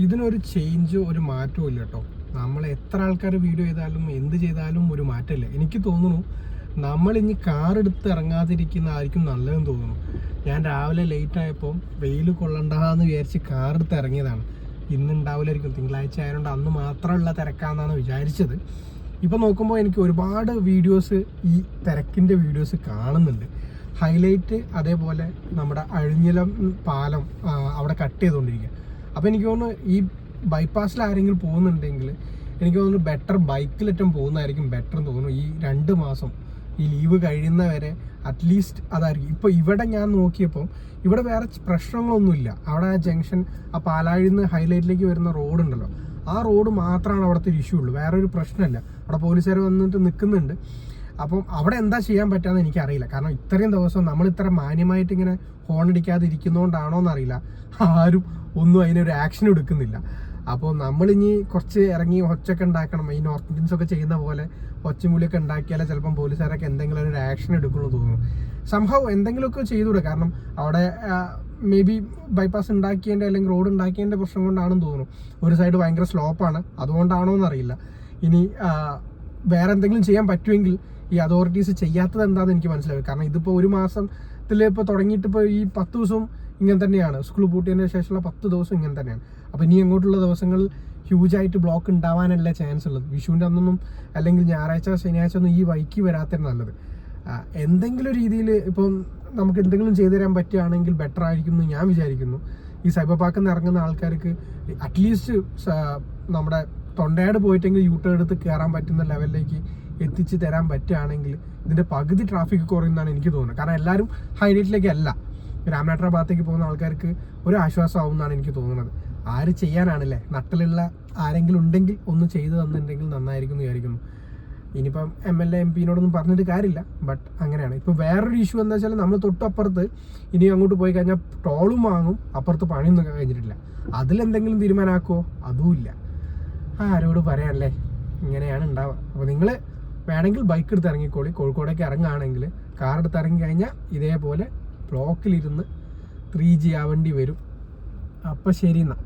ഇതിനൊരു ചേഞ്ചോ ഒരു മാറ്റവും ഇല്ല കേട്ടോ. നമ്മൾ എത്ര ആൾക്കാർ വീഡിയോ ചെയ്താലും എന്ത് ചെയ്താലും ഒരു മാറ്റമില്ല. എനിക്ക് തോന്നുന്നു നമ്മളിനി കാർ എടുത്ത് ഇറങ്ങാതിരിക്കുന്നതായിരിക്കും നല്ലതെന്ന് തോന്നുന്നു. ഞാൻ രാവിലെ ലേറ്റ് ആയപ്പോൾ വെയിൽ കൊള്ളണ്ടെന്ന് വിചാരിച്ച് കാർ എടുത്ത് ഇറങ്ങിയതാണ്. ഇന്നുണ്ടാവില്ലായിരിക്കും, തിങ്കളാഴ്ച ആയതുകൊണ്ട് അന്ന് മാത്രമുള്ള തിരക്കാന്നാണ് വിചാരിച്ചത്. ഇപ്പോൾ നോക്കുമ്പോൾ എനിക്ക് ഒരുപാട് വീഡിയോസ് ഈ തിരക്കിൻ്റെ വീഡിയോസ് കാണുന്നുണ്ട്. ഹൈലൈറ്റ് അതേപോലെ നമ്മുടെ അഴിഞ്ഞിലം പാലം അവിടെ കട്ട് ചെയ്തുകൊണ്ടിരിക്കുക. അപ്പോൾ എനിക്ക് തോന്നുന്നു ഈ ബൈപ്പാസിൽ ആരെങ്കിലും പോകുന്നുണ്ടെങ്കിൽ എനിക്ക് തോന്നുന്നു ബെറ്റർ ബൈക്കിലേറ്റം പോകുന്നതായിരിക്കും ബെറ്റർ എന്ന് തോന്നുന്നു. ഈ 2 മാസം ഈ ലീവ് കഴിയുന്നവരെ അറ്റ്ലീസ്റ്റ് അതായിരിക്കും. ഇപ്പോൾ ഇവിടെ ഞാൻ നോക്കിയപ്പോൾ ഇവിടെ വേറെ പ്രശ്നങ്ങളൊന്നുമില്ല. അവിടെ ആ ജംഗ്ഷൻ ആ പാലാഴിയിൽ നിന്ന് ഹൈലൈറ്റിലേക്ക് വരുന്ന റോഡുണ്ടല്ലോ, ആ റോഡ് മാത്രമാണ് അവിടുത്തെ ഒരു ഇഷ്യൂ ഉള്ളൂ. വേറെ ഒരു പ്രശ്നമില്ല. അവിടെ പോലീസുകാർ വന്നിട്ട് നിൽക്കുന്നുണ്ട്. അപ്പം അവിടെ എന്താ ചെയ്യാൻ പറ്റാമെന്ന് എനിക്കറിയില്ല. കാരണം ഇത്രയും ദിവസം നമ്മൾ ഇത്ര മാന്യമായിട്ട് ഇങ്ങനെ ഹോൺ അടിക്കാതെ ഇരിക്കുന്നതുകൊണ്ടാണോ എന്നറിയില്ല, ആരും ഒന്നും അതിനൊരു ആക്ഷൻ എടുക്കുന്നില്ല. അപ്പോൾ നമ്മളിനി കുറച്ച് ഇറങ്ങി ഒച്ചയൊക്കെ ഉണ്ടാക്കണം. ഈ നോർത്ത് ഇന്ത്യൻസൊക്കെ ചെയ്യുന്ന പോലെ ഒച്ചമൂലിയൊക്കെ ഉണ്ടാക്കിയാലേ ചിലപ്പം പോലീസുകാരൊക്കെ എന്തെങ്കിലും ഒരു ആക്ഷൻ എടുക്കുള്ളൂ തോന്നുന്നു. സംഭവം എന്തെങ്കിലുമൊക്കെ ചെയ്തുകൂടെ. കാരണം അവിടെ മേ ബി ബൈപ്പാസ് ഉണ്ടാക്കിയതിൻ്റെ അല്ലെങ്കിൽ റോഡ് ഉണ്ടാക്കിയതിൻ്റെ പ്രശ്നം കൊണ്ടാണെന്ന് തോന്നുന്നു. ഒരു സൈഡ് ഭയങ്കര സ്ലോപ്പാണ്, അതുകൊണ്ടാണോ എന്നറിയില്ല. ഇനി വേറെ എന്തെങ്കിലും ചെയ്യാൻ പറ്റുമെങ്കിൽ ഈ അതോറിറ്റീസ് ചെയ്യാത്തത് എന്താണെന്ന് എനിക്ക് മനസ്സിലാവും. കാരണം ഇതിപ്പോൾ 1 മാസത്തിൽ ഇപ്പോൾ തുടങ്ങിയിട്ട് ഇപ്പോൾ ഈ 10 ദിവസവും ഇങ്ങനെ തന്നെയാണ്. സ്കൂൾ പൂട്ടിയതിന് ശേഷമുള്ള 10 ദിവസം ഇങ്ങനെ തന്നെയാണ്. അപ്പോൾ ഇനി അങ്ങോട്ടുള്ള ദിവസങ്ങളിൽ ഹ്യൂജായിട്ട് ബ്ലോക്ക് ഉണ്ടാവാനല്ല ചാൻസ് ഉള്ളത്. വിഷുവിൻ്റെ അന്നൊന്നും അല്ലെങ്കിൽ ഞായറാഴ്ച ശനിയാഴ്ച ഒന്നും ഈ വൈക്ക് വരാത്തതാണ് നല്ലത്. എന്തെങ്കിലും രീതിയിൽ ഇപ്പം നമുക്ക് എന്തെങ്കിലും ചെയ്തു തരാൻ പറ്റുകയാണെങ്കിൽ ബെറ്റർ ആയിരിക്കും എന്ന് ഞാൻ വിചാരിക്കുന്നു. ഈ സൈബർ പാർക്കിൽ നിന്ന് ഇറങ്ങുന്ന ആൾക്കാർക്ക് അറ്റ്ലീസ്റ്റ് നമ്മുടെ തൊണ്ടയാട് പോയിട്ടെങ്കിൽ യൂട്ടേൺ എടുത്ത് കയറാൻ പറ്റുന്ന ലെവലിലേക്ക് എത്തിച്ച് തരാൻ പറ്റുകയാണെങ്കിൽ ഇതിൻ്റെ പകുതി ട്രാഫിക് കുറയുന്നതാണ് എനിക്ക് തോന്നുന്നത്. കാരണം എല്ലാവരും ഹൈലൈറ്റിലേക്കല്ല, രാമനാട്ടുകര ഭാഗത്തേക്ക് പോകുന്ന ആൾക്കാർക്ക് ഒരു ആശ്വാസമാവും എന്നാണ് എനിക്ക് തോന്നുന്നത്. ആര് ചെയ്യാനാണല്ലേ, നട്ടിലുള്ള ആരെങ്കിലും ഉണ്ടെങ്കിൽ ഒന്ന് ചെയ്തു തന്നിട്ടുണ്ടെങ്കിൽ നന്നായിരിക്കും എന്ന് വിചാരിക്കുന്നു. ഇനിയിപ്പം MLA MP-നോടൊന്നും പറഞ്ഞിട്ട് കാര്യമില്ല, ബട്ട് അങ്ങനെയാണ്. ഇപ്പോൾ വേറൊരു ഇഷ്യൂ എന്താ വെച്ചാൽ നമ്മൾ തൊട്ടപ്പുറത്ത് ഇനി അങ്ങോട്ട് പോയി കഴിഞ്ഞാൽ ടോളും വാങ്ങും, അപ്പുറത്ത് പണിയൊന്നും കഴിഞ്ഞിട്ടില്ല. അതിലെന്തെങ്കിലും തീരുമാനമാക്കുമോ അതുമില്ല. ആരോട് പറയാനല്ലേ, ഇങ്ങനെയാണ് ഉണ്ടാവുക. അപ്പോൾ നിങ്ങൾ വേണമെങ്കിൽ ബൈക്ക് എടുത്ത് ഇറങ്ങിക്കോളി. കോഴിക്കോടേക്ക് ഇറങ്ങുകയാണെങ്കിൽ കാർ എടുത്ത് ഇറങ്ങി കഴിഞ്ഞാൽ ഇതേപോലെ ബ്ലോക്കിലിരുന്ന് 3G ആവേണ്ടി വരും. അപ്പം ശരി എന്നാൽ.